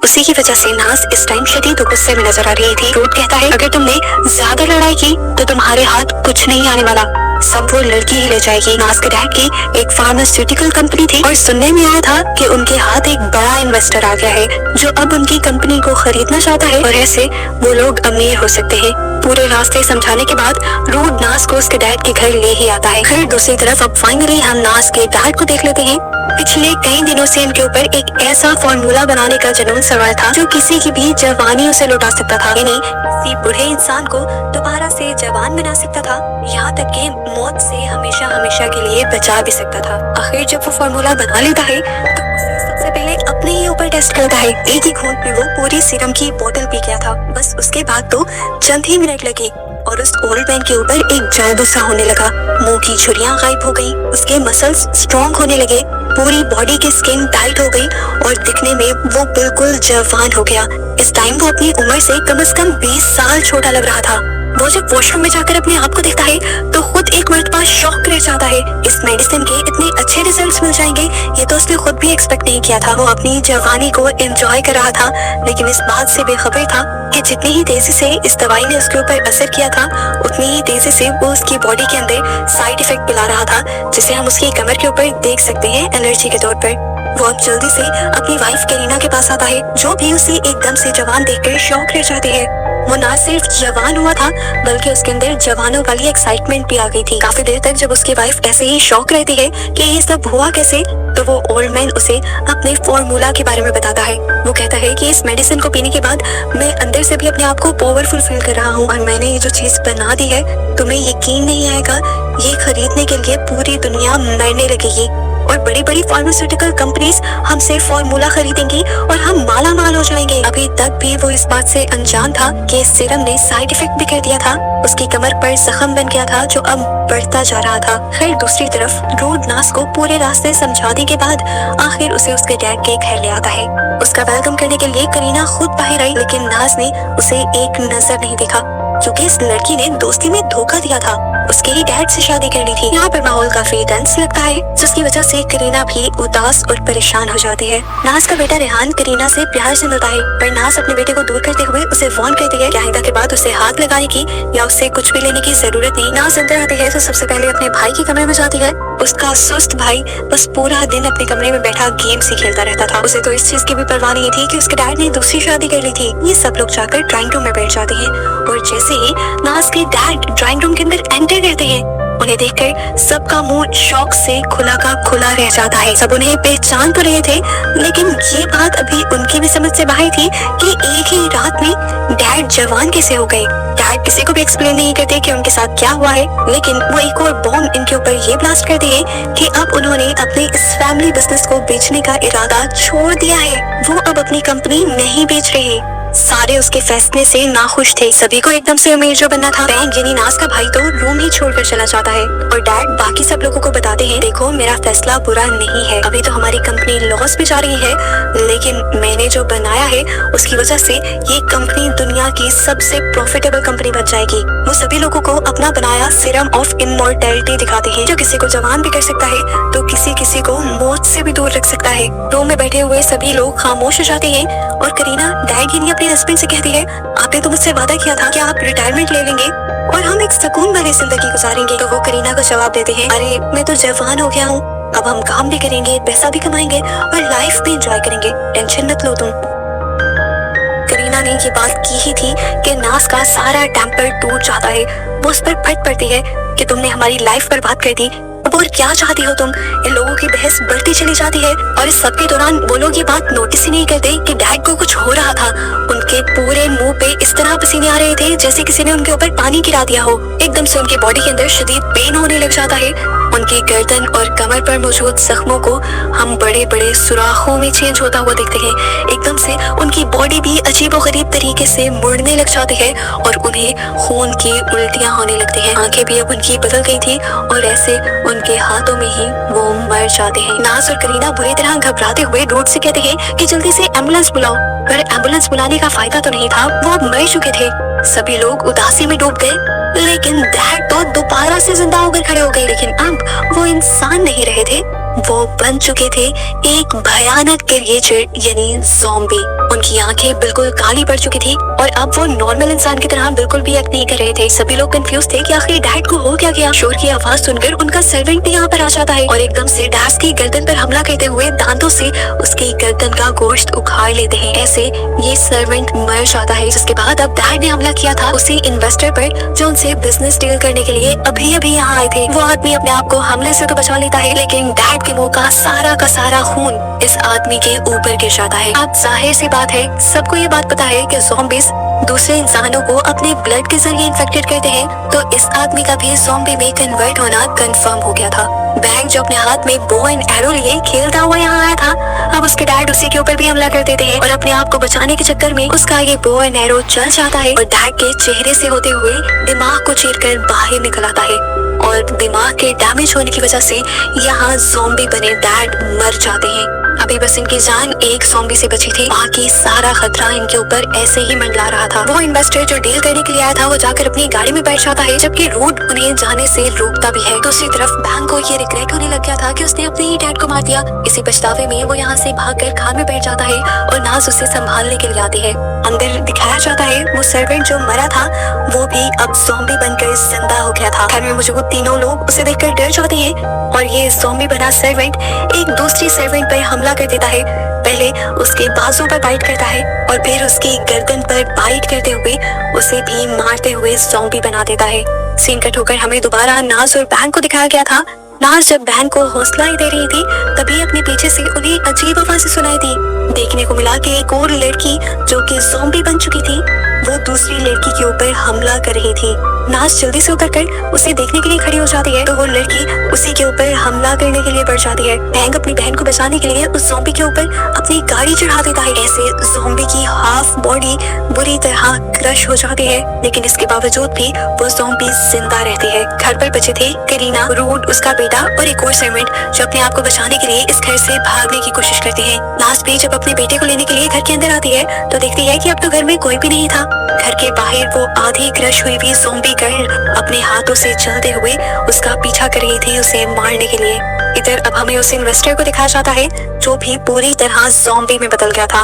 उसी की वजह से नाज इस टाइम शदीद गुस्से में नजर आ रही थी। रूट कहता है अगर तुमने ज्यादा लड़ाई की तो तुम्हारे हाथ कुछ नहीं आने वाला, सब वो लड़की ही ले जाएगी। नाज के डैड की एक फार्मास्यूटिकल कंपनी थी और सुनने में आया था कि उनके हाथ एक बड़ा इन्वेस्टर आ गया है जो अब उनकी कंपनी को खरीदना चाहता है और ऐसे वो लोग अमीर हो सकते हैं। पूरे रास्ते समझाने के बाद रूट नाज को उसके डैड के घर ले ही आता है। फिर दूसरी तरफ अब फाइनली हम नाज के डैड को देख लेते हैं। पिछले कई दिनों से इनके ऊपर एक ऐसा फॉर्मूला बनाने का जुनून सवार था जो किसी की भी जवानी उसे लौटा सकता था, यानी किसी बूढ़े इंसान को दोबारा से जवान बना सकता था, यहाँ तक कि मौत से हमेशा हमेशा के लिए बचा भी सकता था। आखिर जब वो फॉर्मूला बना लेता है तो उसे सबसे पहले अपने ही ऊपर टेस्ट करता है। एक ही घूंट में वो पूरी सीरम की बोतल पी गया था। बस उसके बाद तो चंद ही मिनट लगे और उस ओल्ड मैन के ऊपर एक जादू सा होने लगा। मुंह की झुर्रियां गायब हो गई, उसके मसल्स स्ट्रॉन्ग होने लगे, पूरी बॉडी की स्किन टाइट हो गई और दिखने में वो बिल्कुल जवान हो गया। इस टाइम वो अपनी उम्र से कम 20 साल छोटा लग रहा था। वो जब वॉशरूम में जाकर अपने आप को देखता है तो खुद एक मर्तबा शॉक रह जाता है। इस मेडिसिन के इतने अच्छे रिजल्ट्स मिल जाएंगे ये तो उसने खुद भी एक्सपेक्ट नहीं किया था। वो अपनी जवानी को एंजॉय कर रहा था, लेकिन इस बात से बेखबर था कि जितनी ही तेजी से इस दवाई ने उसके ऊपर असर किया था उतनी ही तेजी से वो उसकी बॉडी के अंदर साइड इफेक्ट पिला रहा था, जिसे हम उसकी कमर के ऊपर देख सकते हैं एलर्जी के तौर पर। वो अब जल्दी से अपनी वाइफ करीना के पास आता है, जो भी उसे एकदम से जवान देखकर शॉक रह जाती है। वो ना सिर्फ जवान हुआ था बल्कि उसके अंदर जवानों वाली एक्साइटमेंट भी आ गई थी। काफी देर तक जब उसकी वाइफ ऐसे ही शॉक रहती है कि ये सब हुआ कैसे, तो वो ओल्ड मैन उसे अपने फॉर्मूला के बारे में बताता है। वो कहता है कि इस मेडिसिन को पीने के बाद मैं अंदर से भी अपने आप को पावरफुल फील कर रहा हूँ और मैंने ये जो चीज बना दी है तुम्हें यकीन नहीं आएगा, ये खरीदने के लिए पूरी दुनिया मरने लगेगी और बड़ी बड़ी फार्मास्यूटिकल कंपनीज हमसे फॉर्मूला खरीदेंगी और हम माला माल हो जाएंगे। अभी तक भी वो इस बात से अनजान था कि इस सीरम ने साइड इफेक्ट भी कर दिया था, उसकी कमर पर जख्म बन गया था जो अब बढ़ता जा रहा था। खैर दूसरी तरफ रूट नाज को पूरे रास्ते समझाने के बाद आखिर उसे उसके डैड के घर ले आता है। उसका वेलकम करने के लिए करीना खुद बाहर आई, लेकिन नाज ने उसे एक नजर नहीं देखा क्योंकि इस लड़की ने दोस्ती में धोखा दिया था, उसके ही डैड से शादी करनी थी। यहाँ पर माहौल काफी टेंस लगता है, जिसकी वजह से करीना भी उदास और परेशान हो जाती है। नाज का बेटा रेहान करीना से प्यार से मिलता है, पर नाज अपने बेटे को दूर करते हुए उसे वार्न करती है कि आइंदा के बाद उसे हाथ लगाने की या उससे कुछ भी लेने की जरूरत नहीं। नाज अंदर आती है तो सबसे पहले अपने भाई के कमरे में जाती है। उसका सुस्त भाई बस पूरा दिन अपने कमरे में बैठा गेम्स ही खेलता रहता था। उसे तो इस चीज की भी परवाह नहीं थी कि उसके डैड ने दूसरी शादी कर ली थी। ये सब लोग जाकर ड्राइंग रूम में बैठ जाते हैं और जैसे ही नाज के डैड ड्राइंग रूम के अंदर एंटर करते हैं, उन्हें देखकर सबका मुंह शौक से खुला का खुला रह जाता है। सब उन्हें पहचान तो रहे थे, लेकिन ये बात अभी उनकी भी समझ से बाहर थी कि एक ही रात में डैड जवान कैसे हो गए। डैड किसी को भी एक्सप्लेन नहीं करते कि उनके साथ क्या हुआ है, लेकिन वो एक और बॉम्ब इनके ऊपर ये ब्लास्ट करते हैं कि अब उन्होंने अपने इस फैमिली बिजनेस को बेचने का इरादा छोड़ दिया है। वो अब अपनी कंपनी नहीं बेच रहे। सारे उसके फैसले से नाखुश थे। सभी को एकदम से अमीर जो बनना था। बैंक यानी नाज का भाई तो रूम ही छोड़कर चला जाता है और डैड बाकी सब लोगों को बताते हैं, देखो मेरा फैसला बुरा नहीं है, अभी तो हमारी कंपनी लॉस में जा रही है, लेकिन मैंने जो बनाया है उसकी वजह से ये कंपनी दुनिया की सबसे प्रॉफिटेबल कंपनी बन जाएगी। वो सभी लोगों को अपना बनाया सीरम ऑफ इमॉर्टैलिटी दिखाते हैं, जो किसी को जवान भी कर सकता है तो किसी को मौत से भी दूर रख सकता है। रूम में बैठे हुए सभी लोग खामोश हो जाते हैं और करीना डैड यानी अपने हस्बैंड से कहती है, आपने तो मुझसे वादा किया था कि आप रिटायरमेंट ले लेंगे और हम एक सुकून वाली जिंदगी गुजारेंगे। तो वो करीना को जवाब देते हैं, अरे मैं तो जवान हो गया हूँ, अब हम काम भी करेंगे, पैसा भी कमाएंगे और लाइफ भी एंजॉय करेंगे, टेंशन मत लो तुम। करीना ने ये बात की ही थी कि नाज का सारा टेम्पर टूट जाता है। वो उस पर फट पड़ती है कि तुमने हमारी लाइफ बर्बाद कर दी, अब और क्या चाहती हो तुम। इन लोगों की बहस बढ़ती चली जाती है और इस सब के दौरान वो लोग ये बात नोटिस ही नहीं करते कि डैड को कुछ हो रहा था। उनके पूरे मुंह पे इस तरह पसीने आ रहे थे जैसे किसी ने उनके ऊपर पानी गिरा दिया हो। एकदम से उनकी बॉडी के अंदर शदीद पेन होने लग जाता है। उनकी गर्दन और कमर पर मौजूद जख्मों को हम बड़े बड़े सुराखों में चेंज होता हुआ देखते हैं। एकदम से उनकी बॉडी भी अजीबोगरीब तरीके से मुड़ने लग जाती है और उन्हें खून की उल्टियां होने लगती हैं। आंखें भी अब उनकी बदल गई थी और ऐसे उनके हाथों में ही वो मर जाते हैं। नाज और करीना बुरी तरह घबराते हुए रूट से कहते हैं कि जल्दी से एम्बुलेंस बुलाओ, पर एम्बुलेंस बुलाने का फायदा तो नहीं था, वो अब मर चुके थे। सभी लोग उदासी में डूब गए, लेकिन डैड तो दोबारा से जिंदा होकर खड़े हो गए। लेकिन अब वो इंसान नहीं रहे थे, वो बन चुके थे एक भयानक क्रिएचर यानी ज़ॉम्बी। उनकी आंखें बिल्कुल काली पड़ चुकी थी और अब वो नॉर्मल इंसान की तरह बिल्कुल भी एक्ट नहीं कर रहे थे। सभी लोग कंफ्यूज थे कि आखिर डैड को हो क्या गया। शोर की आवाज सुनकर उनका सर्वेंट भी यहाँ पर आ जाता है और एकदम से डैड की गर्दन पर हमला करते हुए दांतों से उसकी गर्दन का गोश्त उखाड़ लेते हैं। ऐसे ये सर्वेंट मर जाता है। जिसके बाद अब डैड ने हमला किया था उसी इन्वेस्टर पर जो उनसे बिजनेस डील करने के लिए अभी अभी यहाँ आए थे। वो आदमी अपने आप को हमले से तो बचा लेता है, लेकिन डैड के मुंह का सारा खून इस आदमी के ऊपर गिर जाता है। अब जाहिर सी बात है, सबको ये बात पता है कि ज़ॉम्बीज दूसरे इंसानों को अपने ब्लड के जरिए इन्फेक्टेड करते हैं, तो इस आदमी का भी ज़ॉम्बी में कन्वर्ट होना कंफर्म हो गया था। बैंक जो अपने हाथ में बो एंड एरो लिए खेलता हुआ यहाँ आया था, अब उसके डैड उसी के ऊपर भी हमला कर देते हैं और अपने आप को बचाने के चक्कर में उसका ये बो एंड एरो चल जाता है और डैड के चेहरे से होते हुए दिमाग को चीरकर बाहर निकल आता है और दिमाग के डैमेज होने की वजह से यहाँ ज़ॉम्बी बने डैड मर जाते हैं। अभी बस इनकी जान एक ज़ॉम्बी से बची थी, बाकी सारा खतरा इनके ऊपर ऐसे ही मंडरा रहा था। वो इन्वेस्टर जो डील करने के लिए आया था वो जाकर अपनी गाड़ी में बैठ जाता है, जबकि रूड उन्हें जाने से रोकता भी है। दूसरी तरफ बैंक को ये रिग्रेट होने लग गया था कि उसने अपने ही डैड को मार दिया। इसी पछतावे में वो यहाँ से भागकर कार में बैठ जाता है और नाज उसे संभालने के लिए आती है। अंदर दिखाया जाता है वो सर्वेंट जो मरा था वो भी अब ज़ॉम्बी बनकर जिंदा हो गया था। घर में मौजूद तीनों लोग उसे देखकर डर जाते हैं और ये ज़ॉम्बी बना सर्वेंट एक दूसरी सर्वेंट पर हमला कर देता है। पहले उसके बाजू पर बाइट करता है और फिर उसकी गर्दन पर बाइट करते हुए उसे भी मारते हुए ज़ॉम्बी बना देता है। सीन कट होकर हमें दोबारा नाज और बैंक को दिखाया गया था। नाज जब बैंक को हौसला ही दे रही थी तभी अपने पीछे से उन्हें अजीब आवाज़ें सुनाई दी। देखने को मिला कि एक और लड़की जो कि ज़ॉम्बी बन चुकी थी वो दूसरी लड़की के ऊपर हमला कर रही थी। नाज जल्दी से उतरकर उसे देखने के लिए खड़ी हो जाती है तो वो लड़की उसी के ऊपर हमला करने के लिए बढ़ जाती है। बैंक अपनी बहन को बचाने के लिए उस ज़ॉम्बी के ऊपर अपनी गाड़ी चढ़ा देता है। ऐसे ज़ॉम्बी की हाफ बॉडी बुरी तरह क्रश हो जाती है, लेकिन इसके बावजूद भी वो ज़ॉम्बी जिंदा रहती है। घर पर बचे थे करीना, रूड, उसका बेटा और एक और सर्वेंट जो अपने आप को बचाने के लिए इस घर से भागने की कोशिश करते हैं। लास्ट में जब अपने बेटे को लेने के लिए घर के अंदर आती है तो देखती है कि अब तो घर में कोई भी नहीं था। घर के बाहर वो आधी क्रश हुई भी ज़ॉम्बी गर्ल अपने हाथों से चलते हुए उसका पीछा कर रही थी उसे मारने के लिए। इधर अब हमें उस इन्वेस्टर को दिखाया जाता है जो भी पूरी तरह ज़ॉम्बी में बदल गया था।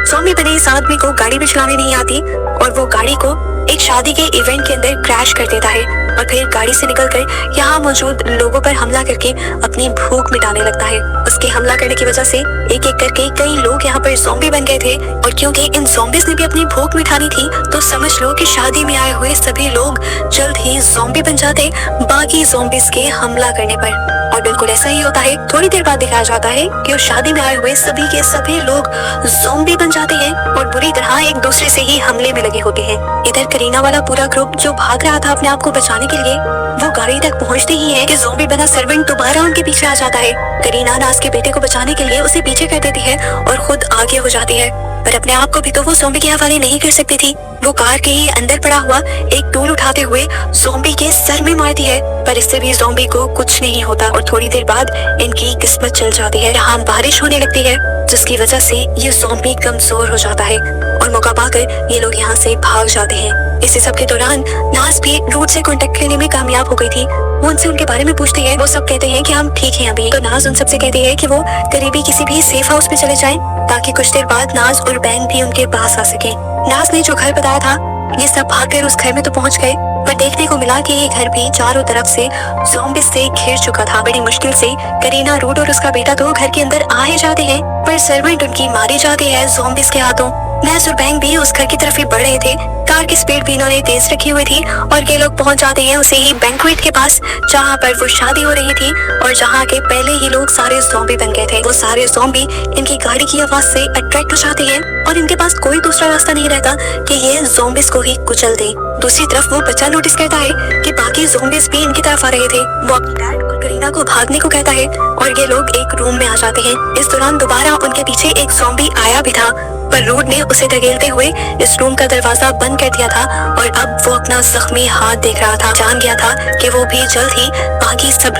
ज़ॉम्बी बने इस आदमी को गाड़ी भी चलाने नहीं आती और वो गाड़ी को एक शादी के इवेंट के अंदर क्रैश कर देता है और फिर गाड़ी से निकलकर यहाँ मौजूद लोगों पर हमला करके अपनी भूख मिटाने लगता है। उसके हमला करने की वजह से एक एक करके कई लोग यहाँ पर ज़ॉम्बी बन गए थे और क्योंकि इन ज़ॉम्बीज़ ने भी अपनी भूख मिटानी थी तो समझ लो कि शादी में आए हुए सभी लोग जल्द ही ज़ॉम्बी बन जाते बाकी ज़ॉम्बीज़ के हमला करने पर। और बिल्कुल ऐसा ही होता है। थोड़ी देर बाद दिखाया जाता है कि उस शादी में आए हुए सभी के सभी लोग ज़ॉम्बी बन जाते हैं और बुरी तरह एक दूसरे से ही हमले में लगे होते हैं। इधर करीना वाला पूरा ग्रुप जो भाग रहा था अपने आप को बचाने के लिए वो गाड़ी तक पहुंचते ही है कि ज़ॉम्बी बना सर्वेंट दोबारा उनके पीछे आ जाता है। करीना नाज के बेटे को बचाने के लिए उसे पीछे कर देती है और खुद आगे हो जाती है, पर अपने आप को भी तो वो ज़ॉम्बी के हवाले नहीं कर सकती थी। वो कार के ही अंदर पड़ा हुआ एक टूल उठाते हुए ज़ॉम्बी के सर में मारती है, पर इससे भी ज़ॉम्बी को कुछ नहीं होता और थोड़ी देर बाद इनकी किस्मत चल जाती है। यहाँ बारिश होने लगती है जिसकी वजह से ये ज़ॉम्बी कमजोर हो जाता है और मौका पाकर ये लोग यहाँ से भाग जाते हैं। इसी सब के दौरान नाज भी रूट से कांटेक्ट करने में कामयाब हो गई थी। वो उनसे उनके बारे में पूछती है, वो सब कहते हैं कि हम ठीक हैं अभी। तो नाज उन सबसे कहती है कि वो करीबी किसी भी सेफ हाउस में चले जाएं ताकि कुछ देर बाद नाज और बैंक भी उनके पास आ सके। नाज ने जो घर बताया था ये सब भागकर उस घर में तो पहुंच गए, पर देखने को मिला कि ये घर भी चारों तरफ से ज़ॉम्बी से घिर चुका था। बड़ी मुश्किल से करीना, रूड और उसका बेटा तो घर के अंदर आ ही जाते हैं, पर सर्वेंट उनकी मारी जाती है ज़ॉम्बीज़ के हाथों। नाज और बैंक भी उस घर की तरफ ही बढ़ रहे थे। कार की स्पीड भी इन्होंने तेज रखी हुई थी और ये लोग पहुंच जाते हैं उसे ही बैंक्वेट के पास जहाँ पर वो शादी हो रही थी और जहाँ के पहले ही लोग सारे ज़ॉम्बी बन गए थे। वो सारे ज़ॉम्बी इनकी गाड़ी की आवाज से अट्रैक्ट हो जाते हैं और इनके पास कोई दूसरा रास्ता नहीं रहता कि ये ज़ॉम्बीज़ को ही कुचल दे। दूसरी तरफ वो बच्चा नोटिस करता है कि बाकी ज़ॉम्बीज़ भी इनकी तरफ आ रहे थे। वो अपने डैड और करीना को भागने को कहता है और ये लोग एक रूम में आ जाते हैं। इस दौरान दोबारा उनके पीछे एक ज़ॉम्बी आया भी था, पर रूड ने उसे धकेलते हुए इस रूम का दरवाजा बंद कर दिया था और अब वो अपना जख्मी हाथ देख रहा था। जान गया था कि वो भी जल्द ही बाकी सब